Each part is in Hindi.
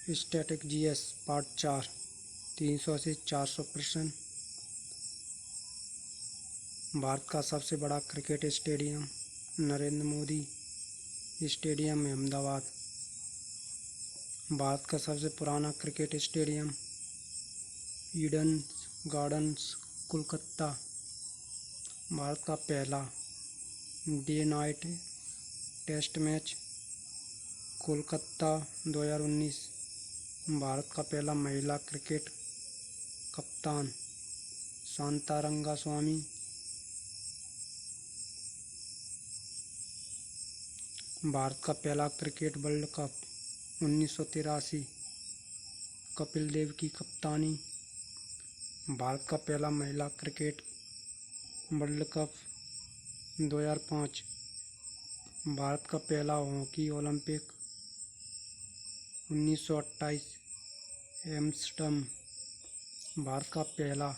स्टैटिक जीएस पार्ट 4 300 से 400 प्रश्न। भारत का सबसे बड़ा cricket stadium Narendra Modi stadium Ahmedabad. Bharat का सबसे पुराना cricket stadium Eden Gardens Kolkata. Bharat का पहला day night test match Kolkata 2019। Bharat का पहला महिला क्रिकेट कप्तान शांता रंगास्वामी। भारत का पहला cricket world cup 1983 Kapil Dev की कप्तानी। भारत का पहला महिला क्रिकेट वर्ल्ड कप 2005। भारत का पहला हॉकी ओलंपिक 1928 एम्स्टर्डम। भारत का पहला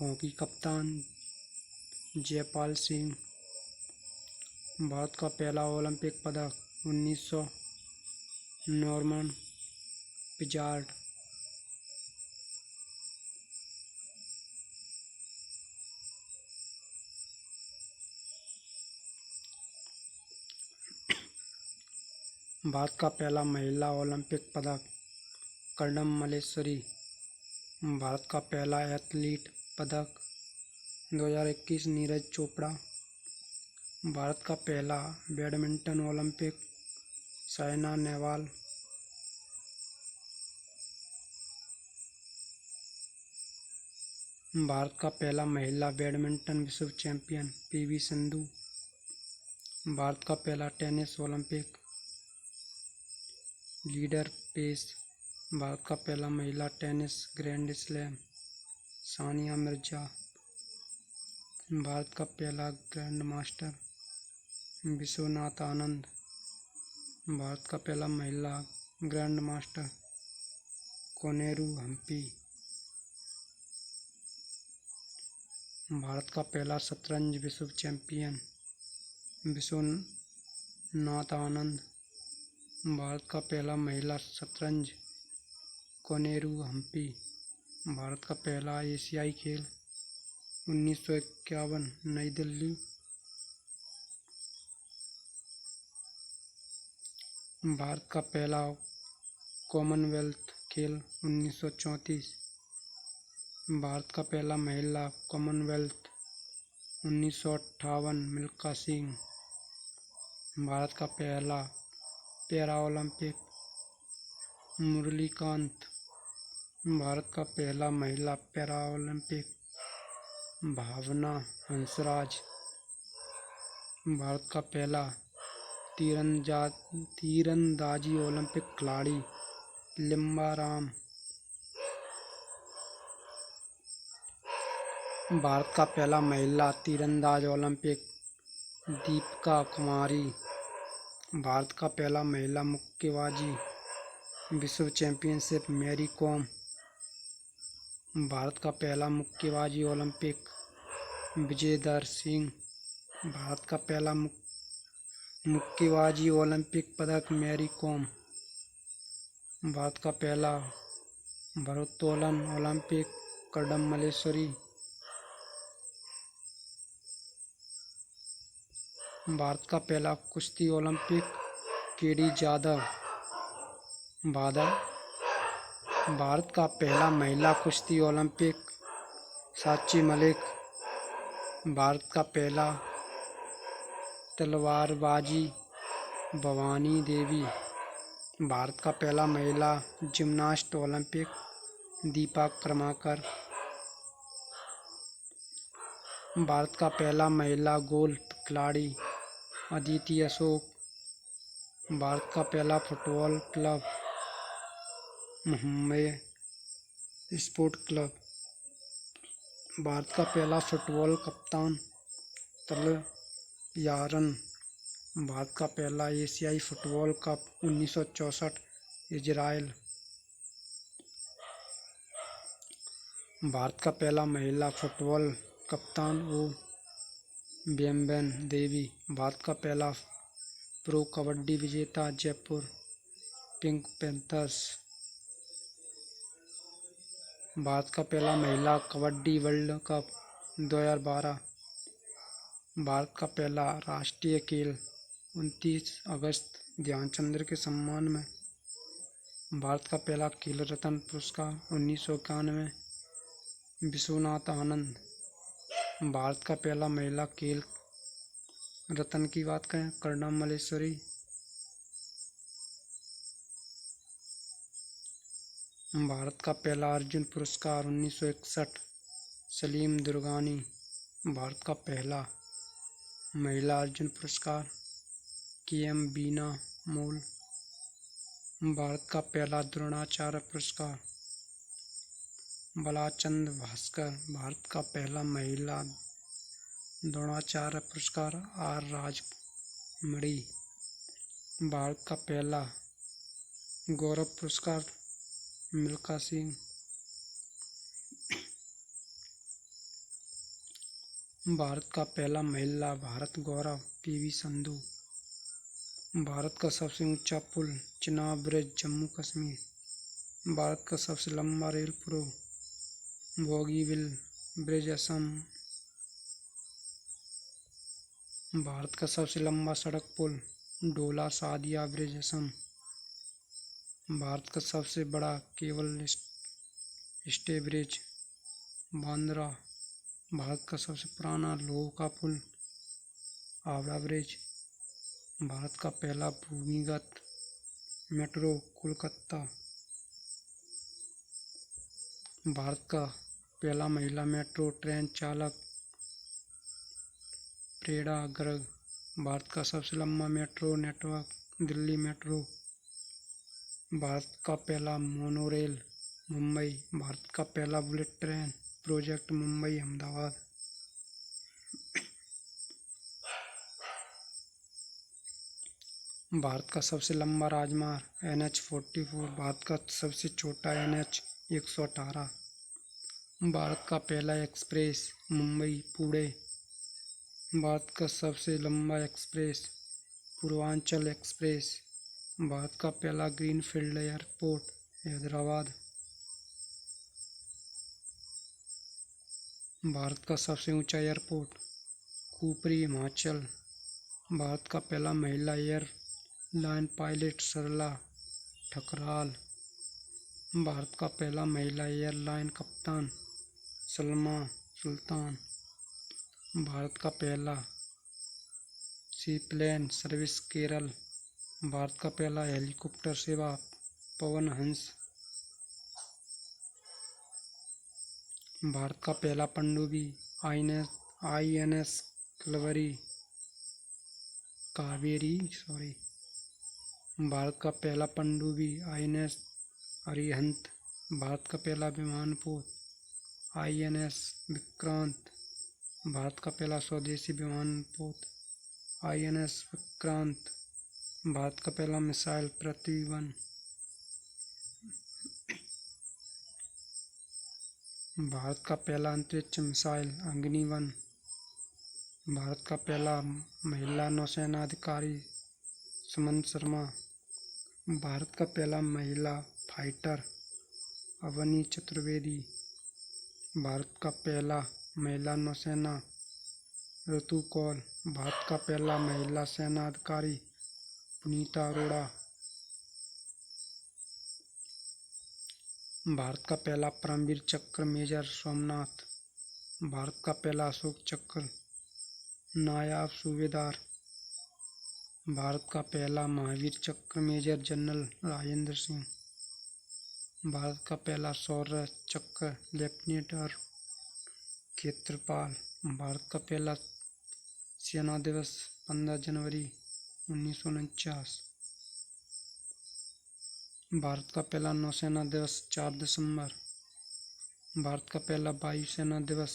हॉकी कप्तान जयपाल सिंह। भारत का पहला ओलंपिक पदक 1900 नॉर्मन पिजार्ड। भारत का पहला महिला ओलंपिक पदक कर्णम मल्लेश्वरी। भारत का पहला एथलीट पदक 2021 नीरज चोपड़ा। भारत का पहला बैडमिंटन ओलंपिक साइना नेहवाल। भारत का पहला महिला बैडमिंटन विश्व चैंपियन पीवी सिंधु। भारत का पहला टेनिस ओलंपिक लीडर पेस। भारत का पहला महिला tennis grand slam Sania Mirza. Bharat का पहला ग्रैंड मास्टर विश्वनाथ आनंद। भारत का पहला महिला ग्रैंड मास्टर कोनेरू हम्पी। भारत का पहला शतरंज विश्व चैंपियन विश्वनाथ आनंद। भारत का पहला महिला शतरंज कोनेरू हम्पी। भारत का पहला एशियाई खेल 1951 नई दिल्ली। भारत का पहला कॉमनवेल्थ खेल 1934। भारत का पहला महिला कॉमनवेल्थ 1958 मिल्खा सिंह। भारत का पहला पैरा ओलंपिक मुरलीकांत। भारत का पहला महिला पैरा ओलंपिक भावना हंसराज। भारत का पहला तीरंदाजी ओलंपिक खिलाड़ी लिम्बा राम। भारत का पहला महिला तीरंदाज ओलंपिक दीपिका कुमारी। भारत का पहला महिला मुक्केबाजी विश्व चैंपियनशिप मैरी कॉम। भारत का पहला मुक्केबाजी ओलंपिक विजेंदर सिंह। भारत का पहला मुक्केबाजी ओलंपिक पदक मैरी कॉम। भारत का पहला भारोत्तोलन ओलंपिक कर्णम मल्लेश्वरी। भारत का पहला कुश्ती ओलंपिक केडी जाधव। भारत का पहला महिला कुश्ती ओलंपिक साक्षी मलिक। भारत का पहला तलवारबाजी भवानी देवी। भारत का पहला महिला जिम्नास्ट ओलंपिक दीपा कर्माकर। भारत का पहला महिला गोल्फ खिलाड़ी अदिति अशोक। भारत का पहला football club Mumbai sport club. Bharat का पहला फुटबॉल कप्तान तलयारन। भारत का पहला एशियाई फुटबॉल कप 1964 इजराइल। भारत का पहला महिला फुटबॉल कप्तान ओ बेम्बेन देवी। भारत का पहला प्रो कबड्डी विजेता जयपुर पिंक पैंथर्स। भारत का पहला महिला कबड्डी वर्ल्ड कप 2012। भारत का पहला राष्ट्रीय खेल 29 अगस्त ध्यानचंद के सम्मान में। भारत का पहला खेल रत्न पुरस्कार 1991। विश्वनाथ आनंद। भारत का पहला महिला खेल रत्न की बात करें, कर्णम मल्लेश्वरी। भारत का पहला अर्जुन पुरस्कार 1961, सलीम दुर्गानी। भारत का पहला महिला अर्जुन पुरस्कार KM बीना मोल। भारत का पहला द्रोणाचार्य पुरस्कार बालाचंद भास्कर। भारत का पहला महिला द्रोणाचार्य पुरस्कार R राजमणि। भारत का पहला गौरव पुरस्कार मिल्खा सिंह। भारत का पहला महिला भारत गौरव PV संधू। भारत का सबसे ऊंचा पुल चिनाब ब्रिज जम्मू कश्मीर। भारत का सबसे लंबा रेल पुल बोगीबिल ब्रिज असम। भारत का सबसे लंबा सड़क पुल डोला सादिया ब्रिज असम। भारत का सबसे बड़ा cable stay bridge Bandra. Bharat का सबसे पुराना लोह का पुल हावड़ा ब्रिज। भारत का पहला भूमिगत मेट्रो कोलकाता। भारत का पहला महिला मेट्रो ट्रेन चालक प्रेरणा गर्ग। भारत का सबसे लंबा metro network Delhi metro. Bharat का पहला मोनोरेल मुंबई। भारत का पहला bullet train project Mumbai Ahmedabad. Bharat का सबसे लंबा राजमार्ग NH-44। भारत का सबसे छोटा NH 118। भारत का पहला एक्सप्रेस मुंबई पुणे। भारत का सबसे लंबा एक्सप्रेस पूर्वांचल एक्सप्रेस। भारत का पहला ग्रीनफील्ड एयरपोर्ट हैदराबाद। भारत का सबसे ऊंचा एयरपोर्ट कुफरी हिमाचल। भारत का पहला महिला एयरलाइन पायलट सरला ठकराल। भारत का पहला महिला एयरलाइन कप्तान सलमा सुल्तान। भारत का पहला सीप्लेन सर्विस केरल। भारत का पहला हेलीकॉप्टर सेवा पवन हंस। भारत का पहला पनडुब्बी INS कावेरी। भारत का पहला पनडुब्बी INS अरिहंत। भारत का पहला विमानपोत INS विक्रांत। भारत का पहला स्वदेशी विमानपोत INS विक्रांत। भारत का पहला मिसाइल पृथ्वी-1। भारत का पहला अंतरिक्ष मिसाइल अग्नि-1। भारत का पहला महिला नौसेना अधिकारी सुमन शर्मा। भारत का पहला महिला फाइटर अवनी चतुर्वेदी। भारत का पहला महिला नौसेना ऋतु कौल। भारत का पहला महिला सेना अधिकारी पुनीता अरोड़ा। भारत का पहला परमवीर चक्र मेजर सोमनाथ। भारत का पहला अशोक चक्र नायब सूबेदार। भारत का पहला महावीर चक्र मेजर जनरल राजेंद्र सिंह। भारत का पहला शौर्य चक्र लेफ्टिनेंट क्षेत्रपाल। भारत का पहला सेना दिवस 15 जनवरी 1949। भारत का पहला नौसेना दिवस 4 दिसंबर। भारत का पहला वायुसेना दिवस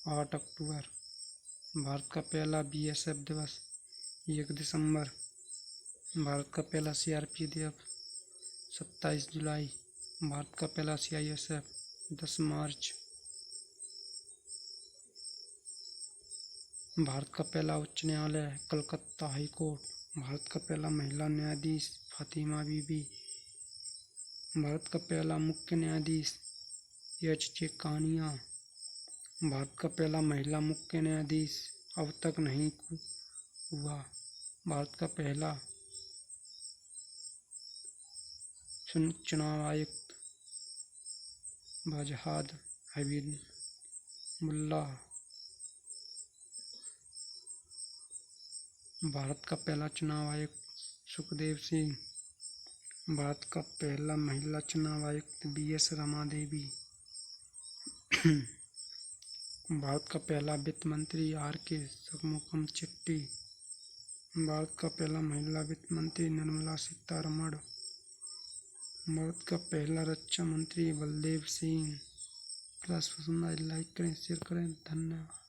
8 अक्टूबर। भारत का पहला BSF दिवस 1 दिसंबर। भारत का पहला CRP दिवस 27 जुलाई। भारत का पहला CISF 10 मार्च। भारत का पहला उच्च न्यायालय कलकत्ता हाई कोर्ट। भारत का पहला महिला न्यायाधीश फातिमा बीबी। भारत का पहला मुख्य न्यायाधीश H.J. कानिया। भारत का पहला महिला मुख्य न्यायाधीश अब तक नहीं हुआ। भारत का पहला चुनाव आयुक्त वजहाद हबीबुल्लाह। भारत का पहला चुनाव आयुक्त सुखदेव सिंह। भारत का पहला महिला चुनाव आयुक्त B.S. रमा देवी। भारत का पहला वित्त मंत्री R.K. शंमुगम चेट्टी। भारत का पहला महिला वित्त मंत्री निर्मला सीतारमण। भारत का पहला रक्षा मंत्री बलदेव सिंह। क्लास पसंद आए लाइक करें, शेयर करें। धन्यवाद।